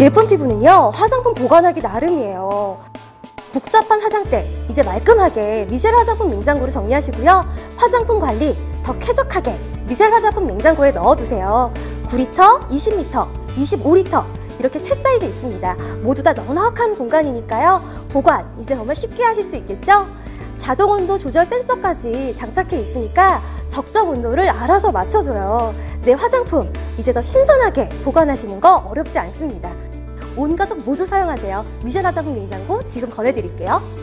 예쁜 피부는요, 화장품 보관하기 나름이에요. 복잡한 화장대 이제 말끔하게 미셸 화장품 냉장고로 정리하시고요. 화장품 관리 더 쾌적하게 미셸 화장품 냉장고에 넣어두세요. 9리터, 20리터, 25리터 이렇게 세 사이즈 있습니다. 모두 다 넉넉한 공간이니까요. 보관 이제 정말 쉽게 하실 수 있겠죠? 자동 온도 조절 센서까지 장착해 있으니까 적정 온도를 알아서 맞춰줘요. 내 화장품 이제 더 신선하게 보관하시는 거 어렵지 않습니다. 온 가족 모두 사용하세요. 미셸 화장품 냉장고 지금 권해드릴게요.